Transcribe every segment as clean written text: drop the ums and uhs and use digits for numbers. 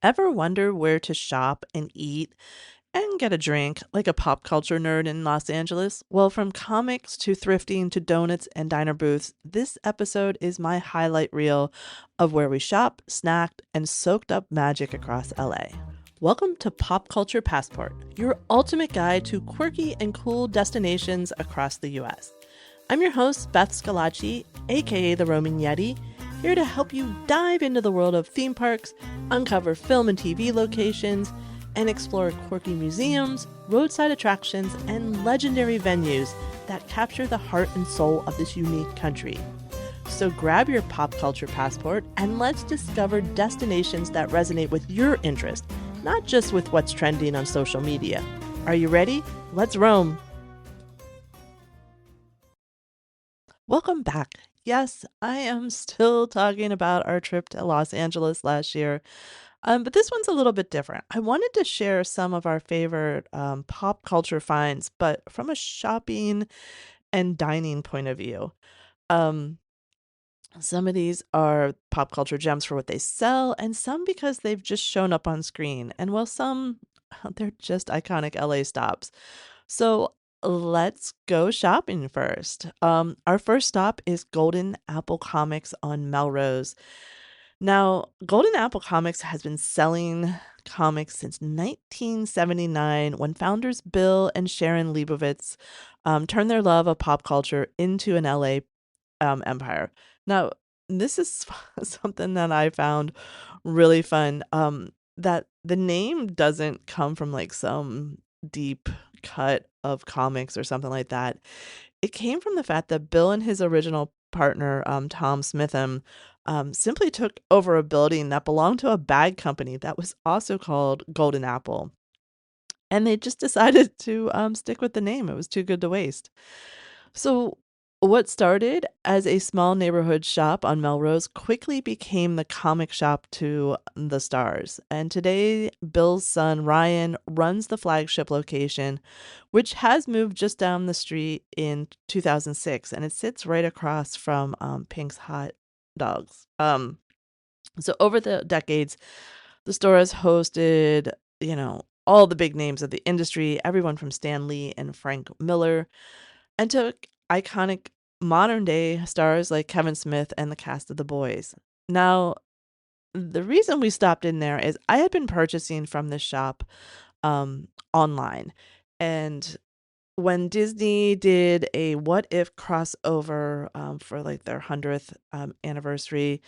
Ever wonder where to shop and eat and get a drink like a pop culture nerd in Los Angeles? Well, from comics to thrifting to donuts and diner booths, this episode is my highlight reel of where we shop, snacked, and soaked up magic across LA. Welcome to Pop Culture Passport, your ultimate guide to quirky and cool destinations across the US. I'm your host, Beth Scalacci, aka the Roaming Yeti, here to help you dive into the world of theme parks, uncover film and TV locations, and explore quirky museums, roadside attractions, and legendary venues that capture the heart and soul of this unique country. So grab your pop culture passport and let's discover destinations that resonate with your interest, not just with what's trending on social media. Are you ready? Let's roam! Welcome back. Yes, I am still talking about our trip to Los Angeles last year, but this one's a little bit different. I wanted to share some of our favorite pop culture finds, but from a shopping and dining point of view. Um, some of these are pop culture gems for what they sell, and some because they've just shown up on screen. And while some, they're just iconic LA stops. So let's go shopping first. Our first stop is Golden Apple Comics on Melrose. Now, Golden Apple Comics has been selling comics since 1979 when founders Bill and Sharon Leibovitz turned their love of pop culture into an LA empire. Now, this is something that I found really fun. That the name doesn't come from like some deep cut of comics or something like that. It came from the fact that Bill and his original partner, Tom Smitham, simply took over a building that belonged to a bag company that was also called Golden Apple. And they just decided to stick with the name. It was too good to waste. So, what started as a small neighborhood shop on Melrose quickly became the comic shop to the stars. And today, Bill's son Ryan runs the flagship location, which has moved just down the street in 2006, and it sits right across from Pink's Hot Dogs. So, over the decades, the store has hosted, all the big names of the industry, everyone from Stan Lee and Frank Miller, and took iconic modern day stars like Kevin Smith and the cast of The Boys. Now, the reason we stopped in there is I had been purchasing from this shop online. And when Disney did a What If crossover for like their 100th anniversary,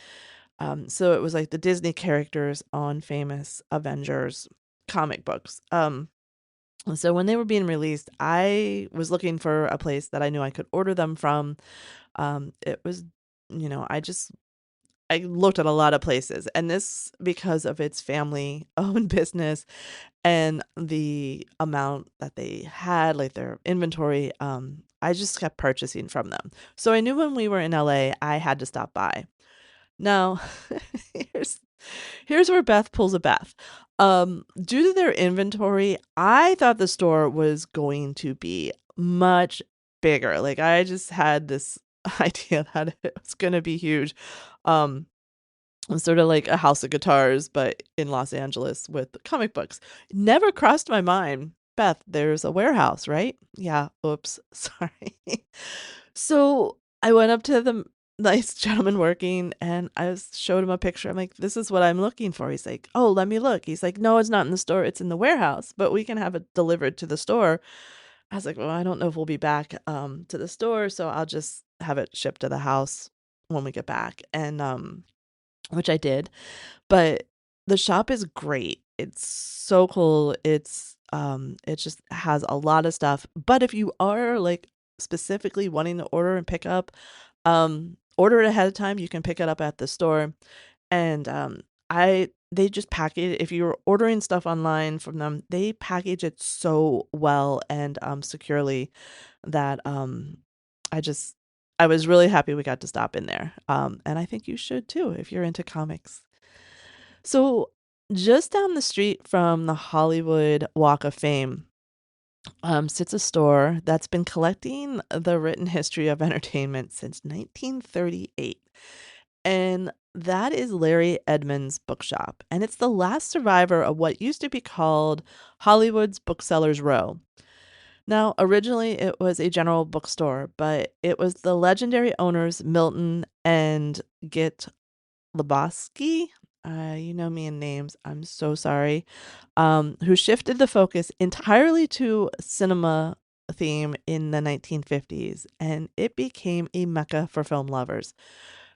so it was like the Disney characters on famous Avengers comic books. So when they were being released, I was looking for a place that I knew I could order them from. It was, I looked at a lot of places, and this because of its family-owned business and the amount that they had, like their inventory. I just kept purchasing from them. So I knew when we were in LA, I had to stop by. Now, here's here's where Beth pulls a Beth. Due to their inventory, I thought the store was going to be much bigger. Like I just had this idea that it was going to be huge. Um, sort of like a house of guitars, but in Los Angeles with comic books. Never crossed my mind. Beth, there's a warehouse, right? Yeah. Oops. Sorry. So I went up to the nice gentleman working and showed him a picture. I'm like, this is what I'm looking for. He's like, oh, let me look. He's like, no, it's not in the store. It's in the warehouse, but we can have it delivered to the store. I was like, well, I don't know if we'll be back to the store, so I'll just have it shipped to the house when we get back. And which I did. But the shop is great. It's so cool. It just has a lot of stuff. But if you are like specifically wanting to order and pick up, order it ahead of time. You can pick it up at the store. And I they just package if you're ordering stuff online from them, they package it so well and securely that I just I was really happy we got to stop in there. And I think you should too if you're into comics. So, just down the street from the Hollywood Walk of Fame, sits a store that's been collecting the written history of entertainment since 1938. And That is Larry Edmunds' bookshop, and it's the last survivor of what used to be called Hollywood's Booksellers Row. Now, originally it was a general bookstore, but it was the legendary owners Milton and Git Lebowski, you know me and names, I'm so sorry, who shifted the focus entirely to cinema theme in the 1950s, and it became a mecca for film lovers.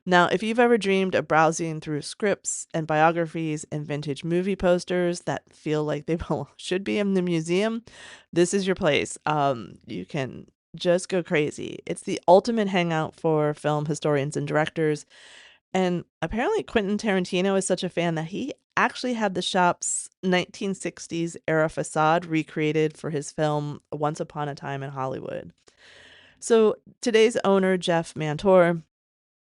Now, if you've ever dreamed of browsing through scripts and biographies and vintage movie posters that feel like they should be in the museum, this is your place. You can just go crazy. It's the ultimate hangout for film historians and directors. And apparently, Quentin Tarantino is such a fan that he actually had the shop's 1960s era facade recreated for his film Once Upon a Time in Hollywood. So today's owner, Jeff Mantor,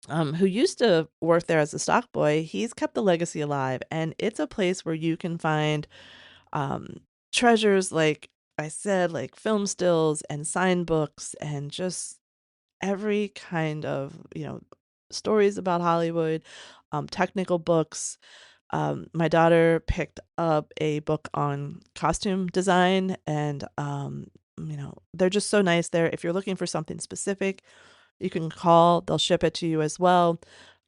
who used to work there as a stock boy, he's kept the legacy alive. And it's a place where you can find um, treasures, like I said, like film stills and signed books and just every kind of, stories about Hollywood, technical books. My daughter picked up a book on costume design, and they're just so nice there. If you're looking for something specific, you can call, they'll ship it to you as well.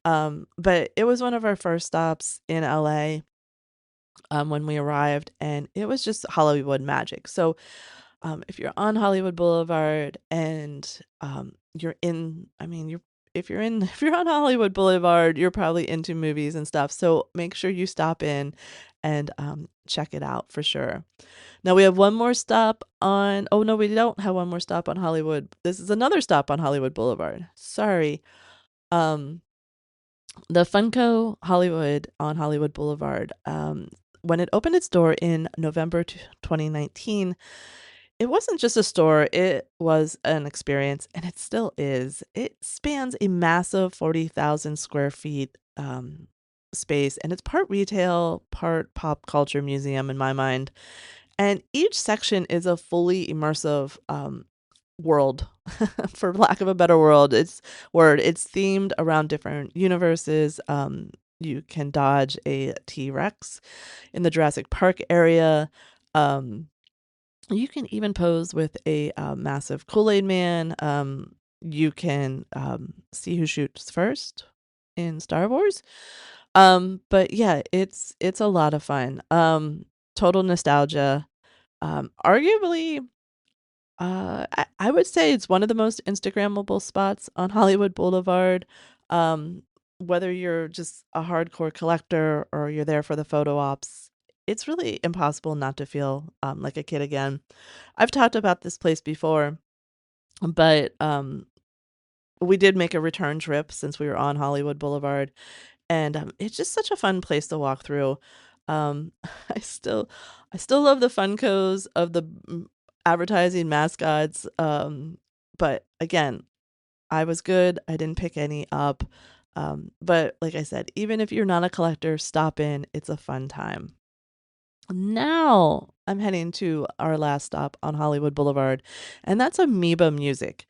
But it was one of our first stops in LA when we arrived, and it was just Hollywood magic. So if you're on Hollywood Boulevard and you're in, I mean, you're if you're in if you're on Hollywood Boulevard, you're probably into movies and stuff. So make sure you stop in and check it out for sure. Now we have one more stop on. Oh no, we don't have one more stop on Hollywood. This is another stop on Hollywood Boulevard. Sorry. Um, the Funko Hollywood on Hollywood Boulevard. When it opened its door in November 2019, it wasn't just a store, it was an experience, and it still is. It spans a massive 40,000 square feet space, and it's part retail, part pop culture museum in my mind. And each section is a fully immersive world, for lack of a better word. It's themed around different universes. You can dodge a T-Rex in the Jurassic Park area. Um, you can even pose with a massive Kool-Aid man. You can see who shoots first in Star Wars. But yeah, it's a lot of fun. Total nostalgia. Arguably, I would say it's one of the most Instagrammable spots on Hollywood Boulevard. Um, whether you're just a hardcore collector or you're there for the photo ops, it's really impossible not to feel like a kid again. I've talked about this place before, but we did make a return trip since we were on Hollywood Boulevard, and it's just such a fun place to walk through. Um, I still, I still love the Funkos of the advertising mascots. But again, I was good. I didn't pick any up. But like I said, even if you're not a collector, stop in. It's a fun time. Now I'm heading to our last stop on Hollywood Boulevard, and that's Amoeba Music.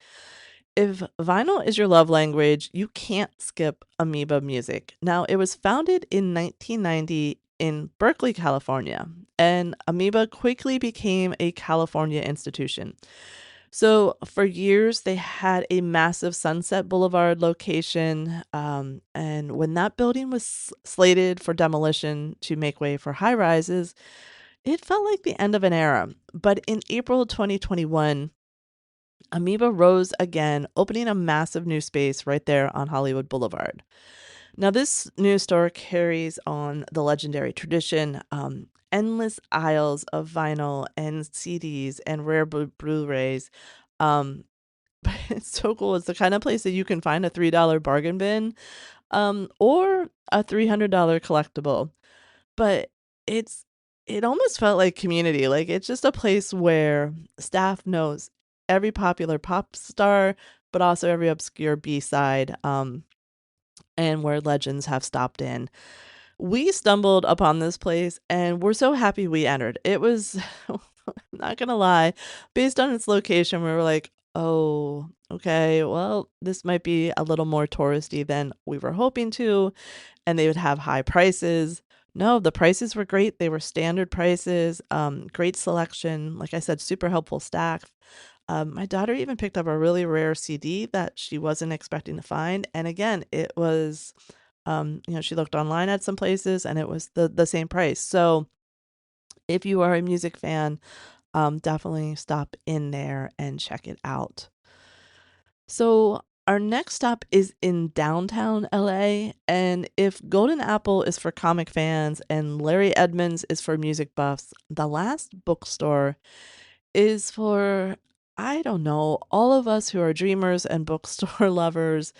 If vinyl is your love language, you can't skip Amoeba Music. Now, it was founded in 1990 in Berkeley, California, and Amoeba quickly became a California institution. So, for years, they had a massive Sunset Boulevard location. And when that building was slated for demolition to make way for high rises, it felt like the end of an era. But in April 2021, Amoeba rose again, opening a massive new space right there on Hollywood Boulevard. Now, this new store carries on the legendary tradition, endless aisles of vinyl and CDs and rare Blu-rays. Um, but it's so cool. It's the kind of place that you can find a $3 bargain bin, or a $300 collectible. But it's it almost felt like community. Like it's just a place where staff knows every popular pop star, but also every obscure B-side, and where legends have stopped in. We stumbled upon this place and we're so happy we entered. It was not gonna lie, based on its location, we were like, Oh, okay. Well, this might be a little more touristy than we were hoping to, and they would have high prices. No, the prices were great. They were standard prices, great selection. Like I said, super helpful staff. My daughter even picked up a really rare CD that she wasn't expecting to find. And again, it was, she looked online at some places and it was the same price. So if you are a music fan, definitely stop in there and check it out. So our next stop is in downtown LA, and if Golden Apple is for comic fans and Larry Edmonds is for music buffs, the last bookstore is for, I don't know, all of us who are dreamers and bookstore lovers,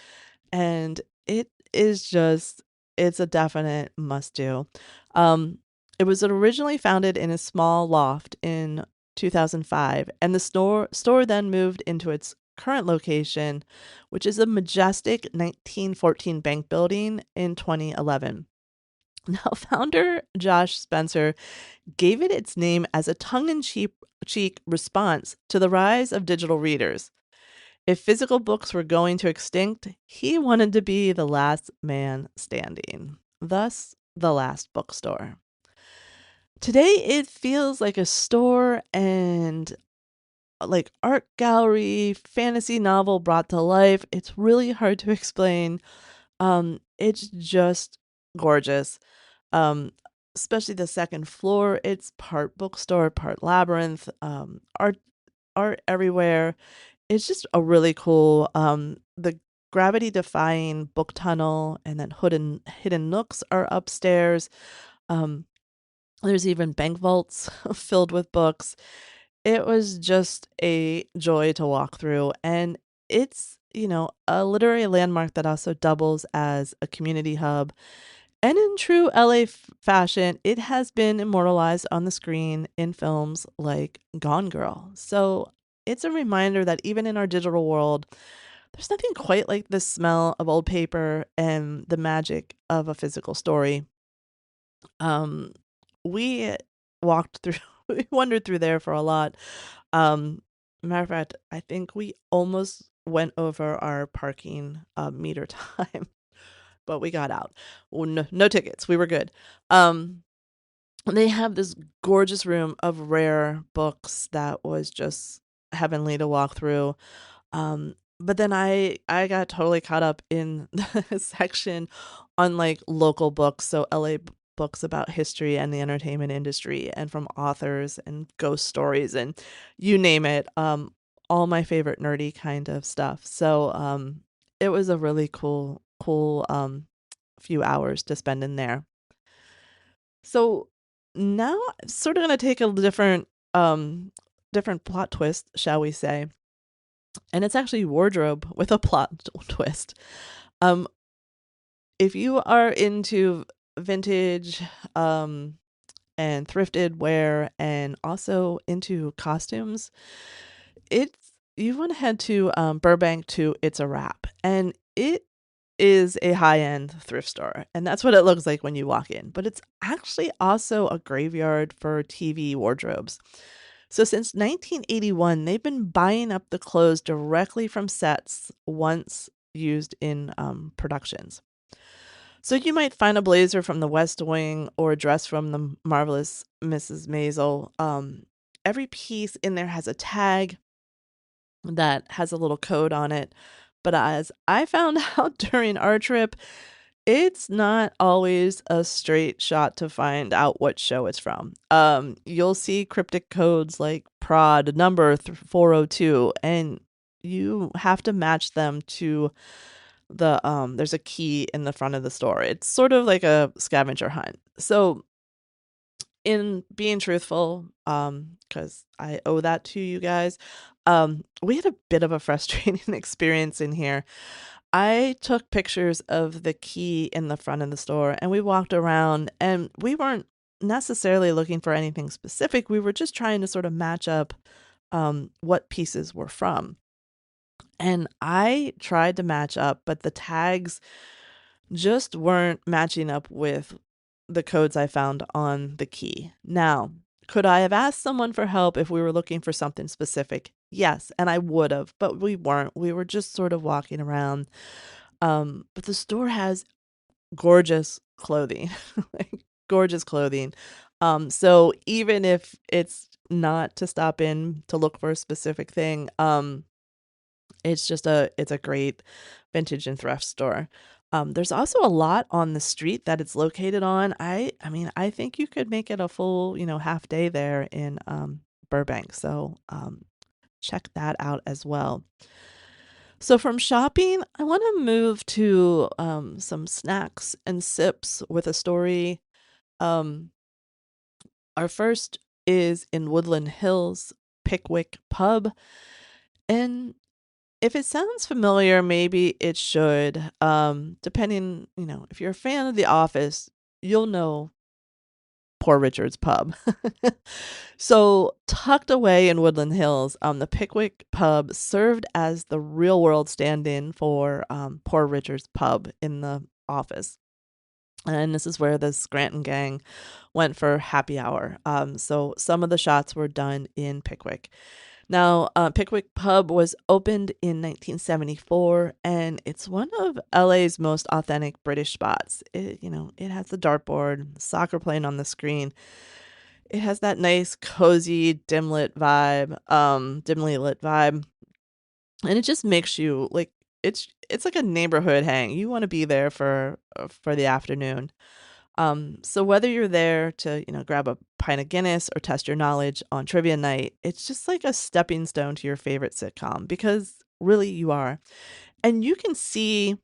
and it is just it's a definite must do. Um, it was originally founded in a small loft in 2005, and the store then moved into its current location, which is a majestic 1914 bank building in 2011. Now, founder Josh Spencer gave it its name as a tongue-in-cheek response to the rise of digital readers. If physical books were going to extinct, he wanted to be the last man standing, thus, the last bookstore. Today, it feels like a store and like art gallery, fantasy novel brought to life. It's really hard to explain. It's just gorgeous. Um, Especially the second floor. It's part bookstore, part labyrinth, art everywhere. It's just a really cool, the gravity-defying book tunnel and then hidden nooks are upstairs. Um, there's even bank vaults filled with books. It was just a joy to walk through, and it's, a literary landmark that also doubles as a community hub. And in true LA fashion, it has been immortalized on the screen in films like Gone Girl. So it's a reminder that even in our digital world, there's nothing quite like the smell of old paper and the magic of a physical story. Um, we walked through, we wandered through there for a lot. Matter of fact, I think we almost went over our parking meter time, but we got out. Well, no tickets. We were good. Um, they have this gorgeous room of rare books that was just heavenly to walk through. But then I got totally caught up in the section on like local books, so LA books about history and the entertainment industry and from authors and ghost stories and you name it. All my favorite nerdy kind of stuff. So it was a really cool few hours to spend in there. So now I'm sort of gonna take a different plot twist, shall we say. And it's actually wardrobe with a plot twist. Um, if you are into vintage, and thrifted wear and also into costumes, it's you want to head to Burbank to It's a Wrap, and it is a high-end thrift store, and that's what it looks like when you walk in. But it's actually also a graveyard for TV wardrobes. So since 1981, they've been buying up the clothes directly from sets once used in productions. So you might find a blazer from the West Wing or a dress from the marvelous Mrs. Maisel. Every piece in there has a tag that has a little code on it. But as I found out during our trip, it's not always a straight shot to find out what show it's from. You'll see cryptic codes like prod number 402, and you have to match them to there's a key in the front of the store. It's sort of like a scavenger hunt. So in being truthful, because I owe that to you guys, we had a bit of a frustrating experience in here. I took pictures of the key in the front of the store and we walked around and we weren't necessarily looking for anything specific. We were just trying to sort of match up what pieces were from. And I tried to match up, but the tags just weren't matching up with the codes I found on the key. Now, could I have asked someone for help if we were looking for something specific? Yes, and I would've, but we weren't. We were just sort of walking around. But the store has gorgeous clothing, like, gorgeous clothing. So even if it's not to stop in to look for a specific thing, it's a great vintage and thrift store. There's also a lot on the street that it's located on. I mean, I think you could make it a full, half day there in, Burbank, so, check that out as well. So from shopping, I wanna move to, some snacks and sips with a story. Um, our first is in Woodland Hills, Pickwick Pub, and if it sounds familiar, maybe it should. Depending, if you're a fan of The Office, you'll know Poor Richard's Pub. So, tucked away in Woodland Hills, the Pickwick Pub served as the real world stand in for Poor Richard's Pub in The Office. And this is where the Scranton gang went for happy hour. So, some of the shots were done in Pickwick. Now, Pickwick Pub was opened in 1974, and it's one of LA's most authentic British spots. It has the dartboard, soccer playing on the screen. It has that nice, cozy, dimly lit vibe, and it just makes you like it's like a neighborhood hang. You want to be there for the afternoon. So whether you're there to, grab a pint of Guinness or test your knowledge on trivia night, it's just like a stepping stone to your favorite sitcom because really you are. And you can see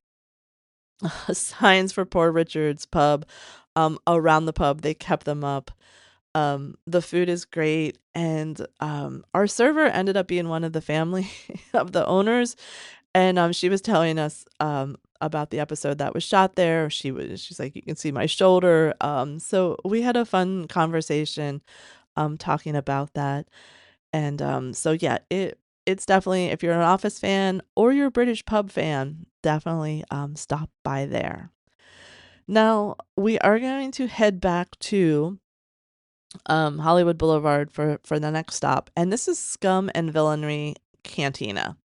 signs for Poor Richard's Pub around the pub. They kept them up. The food is great, and our server ended up being one of the family of the owners, and, she was telling us, about the episode that was shot there. She's like, "You can see my shoulder." So we had a fun conversation, talking about that. And, so yeah, it's definitely if you're an Office fan or you're a British pub fan, definitely, stop by there. Now, we are going to head back to, Hollywood Boulevard for the next stop, and this is Scum and Villainy Cantina.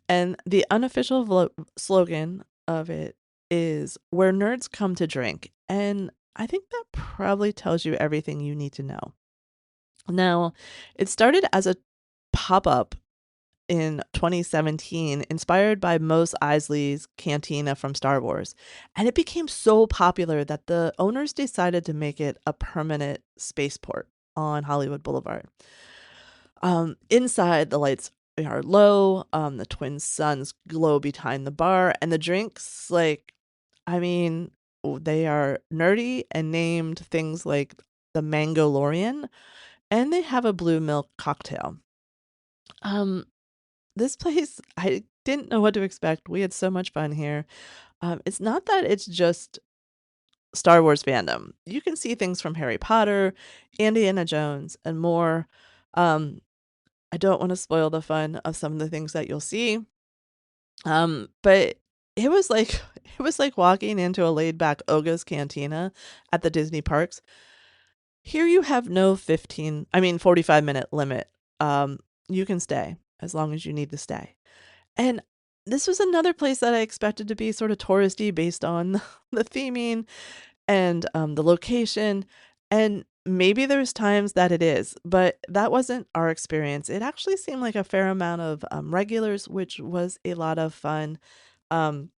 And the unofficial slogan of it is "Where nerds come to drink." And I think that probably tells you everything you need to know. Now, it started as a pop up in 2017, inspired by Mos Eisley's cantina from Star Wars. And it became so popular that the owners decided to make it a permanent spaceport on Hollywood Boulevard. Inside, the lights are low, the twin suns glow behind the bar, and the drinks, like, I mean, they are nerdy and named things like the Mangolorian, and they have a blue milk cocktail. Um, this place, I didn't know what to expect. We had so much fun here. It's not that it's just Star Wars fandom. You can see things from Harry Potter, Indiana Jones, and more. Um, I don't wanna spoil the fun of some of the things that you'll see, but it was like it was like walking into a laid back Oga's Cantina at the Disney parks. Here you have no 45-minute limit. Um, you can stay as long as you need to stay. And this was another place that I expected to be sort of touristy based on the theming and, the location, and maybe there's times that it is, but that wasn't our experience. It actually seemed like a fair amount of, regulars, which was a lot of fun. Um,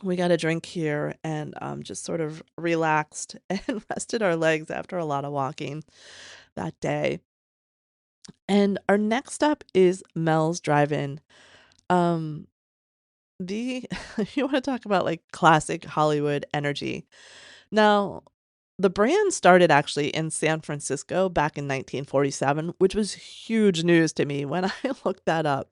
we got a drink here and, just sort of relaxed and rested our legs after a lot of walking that day. And our next stop is Mel's Drive-In. Um, the you wanna talk about, like, classic Hollywood energy. Now, the brand started actually in San Francisco back in 1947, which was huge news to me when I looked that up.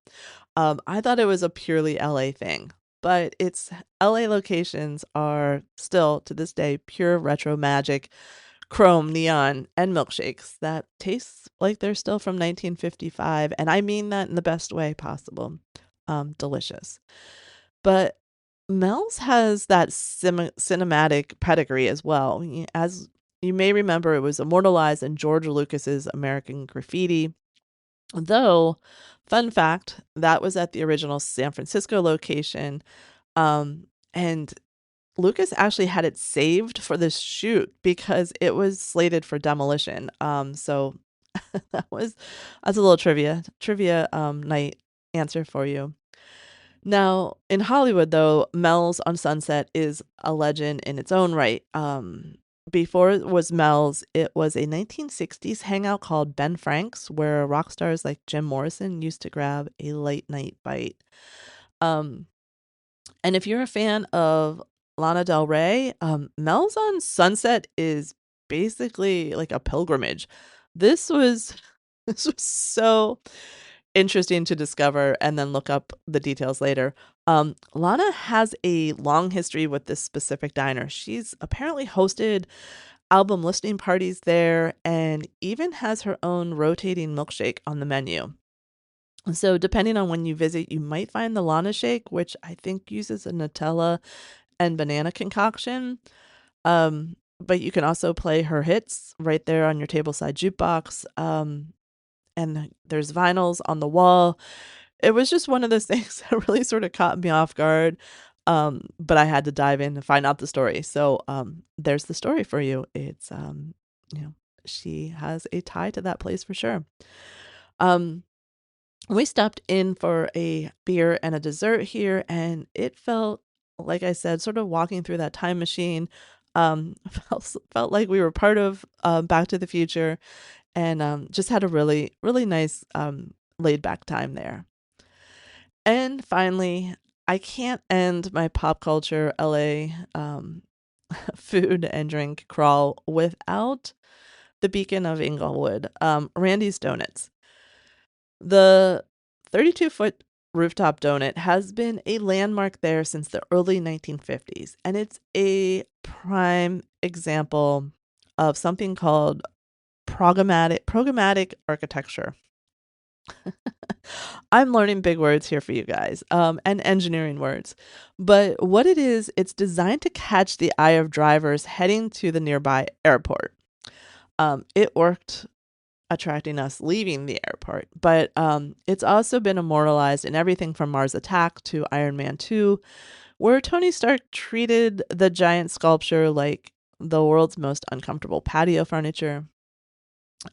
I thought it was a purely LA thing, but its LA locations are still to this day pure retro magic, chrome, neon, and milkshakes that taste like they're still from 1955, and I mean that in the best way possible. Delicious. But Mel's has that cinematic pedigree as well. As you may remember, it was immortalized in George Lucas's American Graffiti. Though, fun fact, that was at the original San Francisco location. And Lucas actually had it saved for this shoot because it was slated for demolition. So that's a little trivia night answer for you. Now, in Hollywood, though, Mel's on Sunset is a legend in its own right. Before it was Mel's, it was a 1960s hangout called Ben Frank's, where rock stars like Jim Morrison used to grab a late night bite. Um, and if you're a fan of Lana Del Rey, Mel's on Sunset is basically like a pilgrimage. This was this was so interesting to discover and then look up the details later. Lana has a long history with this specific diner. She's apparently hosted album listening parties there and even has her own rotating milkshake on the menu. So depending on when you visit, you might find the Lana shake, which I think uses a Nutella and banana concoction. But you can also play her hits right there on your tableside jukebox. And there's vinyls on the wall. It was just one of those things that really sort of caught me off guard. But I had to dive in and find out the story. So there's the story for you. It's you know, she has a tie to that place for sure. We stopped in for a beer and a dessert here, and it felt, like I said, sort of walking through that time machine. Felt like we were part of Back to the Future, and just had a really nice laid back time there. And finally, I can't end my pop culture LA food and drink crawl without the beacon of Inglewood, Randy's Donuts. The 32-foot rooftop donut has been a landmark there since the early 1950s, and it's a prime example of something called programmatic architecture. I'm learning big words here for you guys, and engineering words. But what it is, it's designed to catch the eye of drivers heading to the nearby airport. It worked attracting us leaving the airport, but it's also been immortalized in everything from Mars Attack to Iron Man 2, where Tony Stark treated the giant sculpture like the world's most uncomfortable patio furniture.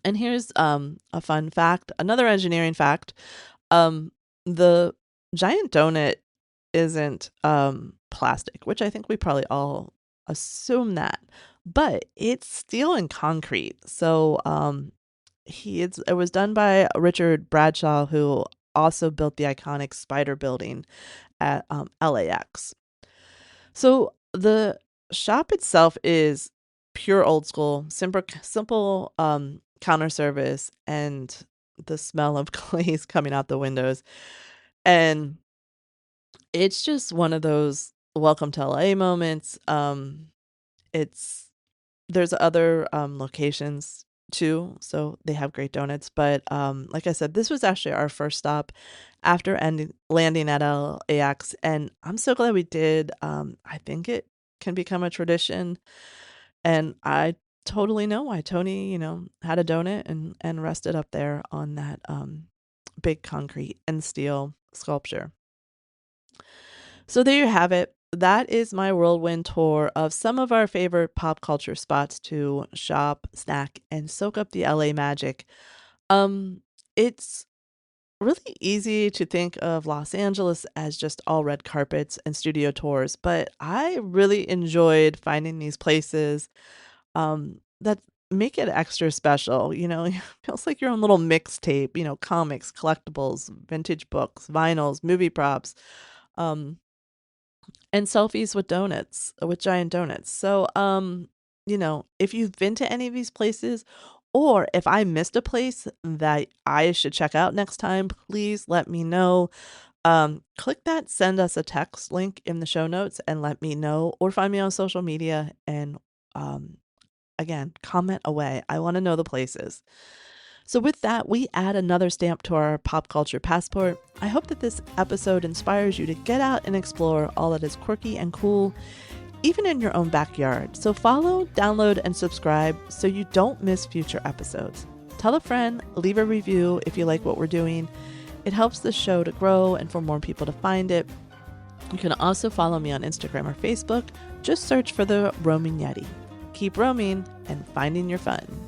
And here's a fun fact, another engineering fact. The giant donut isn't plastic, which I think we probably all assume that, but it's steel and concrete. So it was done by Richard Bradshaw, who also built the iconic Spider Building at LAX. So the shop itself is pure old school, simple counter service, and the smell of glaze coming out the windows. And it's just one of those welcome to LA moments. It's There's other locations too, so they have great donuts. But like I said, this was actually our first stop after landing at LAX, and I'm so glad we did. I think it can become a tradition, and I totally know why Tony, had a donut and rested up there on that big concrete and steel sculpture. So there you have it. That is my whirlwind tour of some of our favorite pop culture spots to shop, snack, and soak up the LA magic. It's really easy to think of Los Angeles as just all red carpets and studio tours, but I really enjoyed finding these places that make it extra special. It feels like your own little mixtape, comics, collectibles, vintage books, vinyls, movie props. And selfies with donuts, with giant donuts. So, if you've been to any of these places, or if I missed a place that I should check out next time, please let me know. Click that send us a text link in the show notes and let me know, or find me on social media and, again, comment away. I want to know the places. So with that, we add another stamp to our pop culture passport. I hope that this episode inspires you to get out and explore all that is quirky and cool, even in your own backyard. So follow, download, and subscribe so you don't miss future episodes. Tell a friend, leave a review if you like what we're doing. It helps the show to grow and for more people to find it. You can also follow me on Instagram or Facebook. Just search for the Roaming Yeti. Keep roaming and finding your fun.